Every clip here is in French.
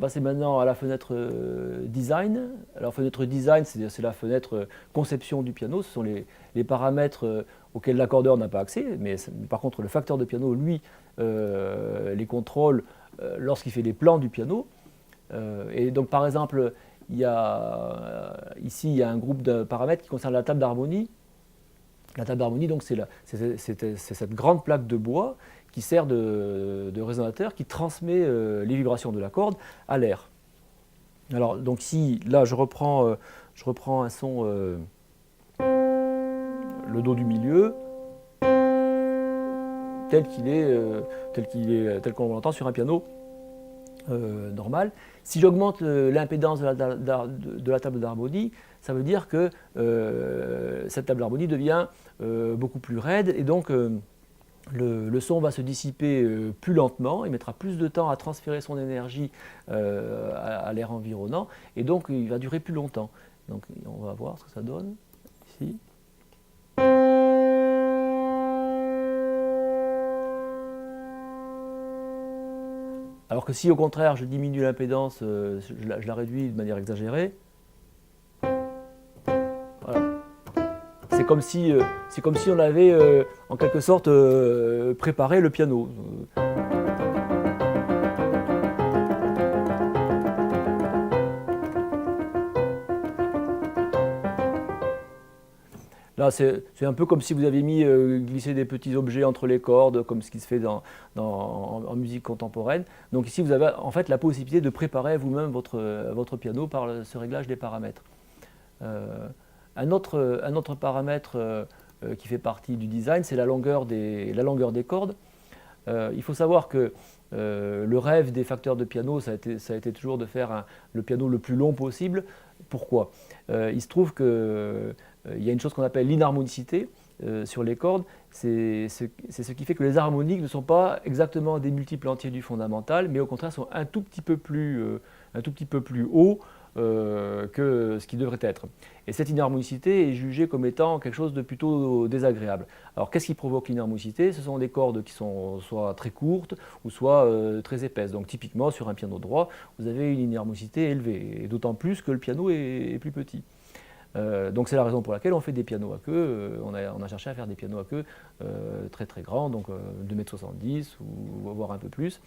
passer maintenant à la fenêtre design. Alors fenêtre design, c'est la fenêtre conception du piano. Ce sont les paramètres auxquels l'accordeur n'a pas accès. Mais par contre, le facteur de piano, lui, les contrôle lorsqu'il fait les plans du piano. Et donc par exemple, ici, il y a un groupe de paramètres qui concerne la table d'harmonie. La table d'harmonie, donc, c'est cette grande plaque de bois qui sert de résonateur, qui transmet les vibrations de la corde à l'air. Alors, donc, si là, je reprends un son, le do du milieu, tel qu'on l'entend sur un piano normal. Si j'augmente l'impédance de la table d'harmonie, ça veut dire que cette table d'harmonie devient beaucoup plus raide et donc le son va se dissiper plus lentement, il mettra plus de temps à transférer son énergie à l'air environnant et donc il va durer plus longtemps. Donc on va voir ce que ça donne ici. Alors que si au contraire je diminue l'impédance, je la réduis de manière exagérée, voilà. C'est comme si on avait en quelque sorte préparé le piano. Là, c'est un peu comme si vous avez glissé des petits objets entre les cordes, comme ce qui se fait en musique contemporaine. Donc ici, vous avez en fait la possibilité de préparer vous-même votre piano par ce réglage des paramètres. Un autre paramètre qui fait partie du design, c'est la longueur des cordes. Il faut savoir que le rêve des facteurs de piano, ça a été toujours de faire le piano le plus long possible. Pourquoi? Il se trouve qu'il y a une chose qu'on appelle l'inharmonicité sur les cordes. C'est ce qui fait que les harmoniques ne sont pas exactement des multiples entiers du fondamental, mais au contraire sont un tout petit peu plus haut que ce qui devrait être. Et cette inharmonicité est jugée comme étant quelque chose de plutôt désagréable. Alors qu'est-ce qui provoque l'inharmonicité? Ce sont des cordes qui sont soit très courtes ou soit très épaisses. Donc typiquement sur un piano droit, vous avez une inharmonicité élevée, et d'autant plus que le piano est plus petit. Donc c'est la raison pour laquelle on fait des pianos à queue. On a cherché à faire des pianos à queue très très grands, donc 2,70 m ou voire un peu plus.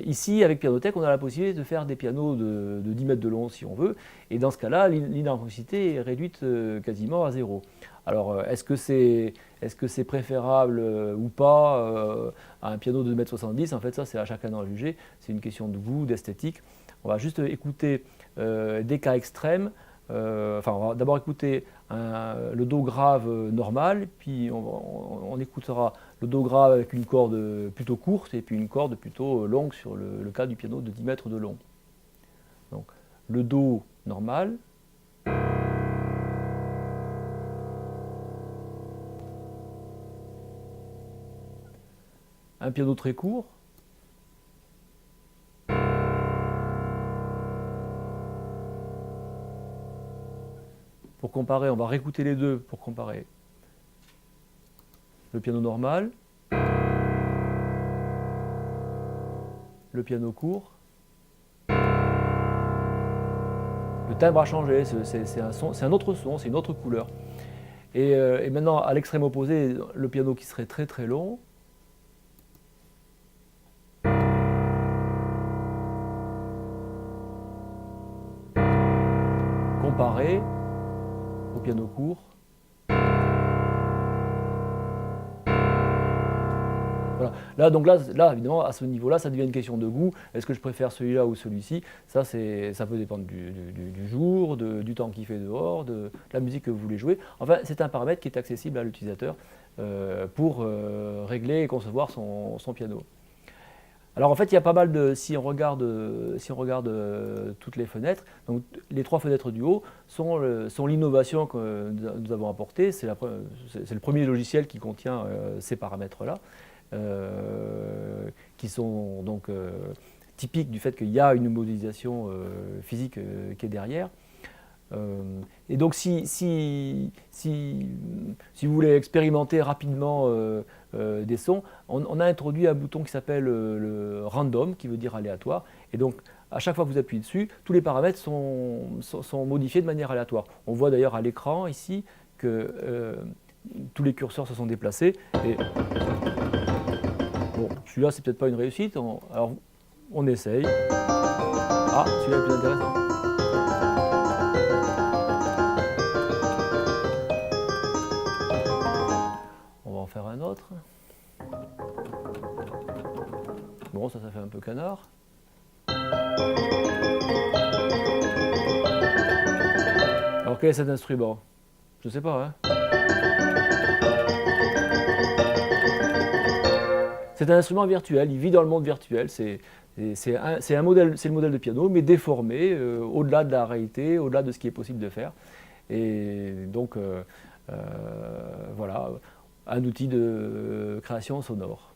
Ici, avec Pianothèque, on a la possibilité de faire des pianos de 10 mètres de long si on veut, et dans ce cas-là, l'inharmonicité est réduite quasiment à zéro. Alors, est-ce que c'est préférable ou pas à un piano de 2,70 m? En fait, ça, c'est à chacun d'en juger. C'est une question de goût, d'esthétique. On va juste écouter des cas extrêmes. On va d'abord écouter le do grave normal, puis on écoutera le do grave avec une corde plutôt courte et puis une corde plutôt longue sur le cas du piano de 10 mètres de long. Donc le do normal. Un piano très court. Pour comparer, on va réécouter les deux pour comparer. Le piano normal, le piano court. Le timbre a changé, c'est un autre son, c'est une autre couleur. Et maintenant, à l'extrême opposé, le piano qui serait très très long. Comparé au piano court. Voilà. Là, évidemment, à ce niveau-là, ça devient une question de goût. Est-ce que je préfère celui-là ou celui-ci? Ça peut dépendre du jour, du temps qu'il fait dehors, de la musique que vous voulez jouer. Enfin, c'est un paramètre qui est accessible à l'utilisateur pour régler et concevoir son piano. Alors en fait, il y a pas mal de, si on regarde toutes les fenêtres, donc les trois fenêtres du haut sont l'innovation que nous avons apportée. C'est le premier logiciel qui contient ces paramètres-là, qui sont donc typiques du fait qu'il y a une modélisation physique qui est derrière. Et donc si vous voulez expérimenter rapidement des sons, on a introduit un bouton qui s'appelle le random, qui veut dire aléatoire. Et donc à chaque fois que vous appuyez dessus, tous les paramètres sont modifiés de manière aléatoire. On voit d'ailleurs à l'écran ici que tous les curseurs se sont déplacés. Et bon, celui-là, c'est peut-être pas une réussite. Alors, on essaye. Ah, celui-là est plus intéressant. On va en faire un autre. Bon, ça fait un peu canard. Alors, quel est cet instrument? Je ne sais pas, hein. C'est un instrument virtuel, il vit dans le monde virtuel. C'est le modèle de piano, mais déformé, au-delà de la réalité, au-delà de ce qui est possible de faire. Et donc, voilà, un outil de création sonore.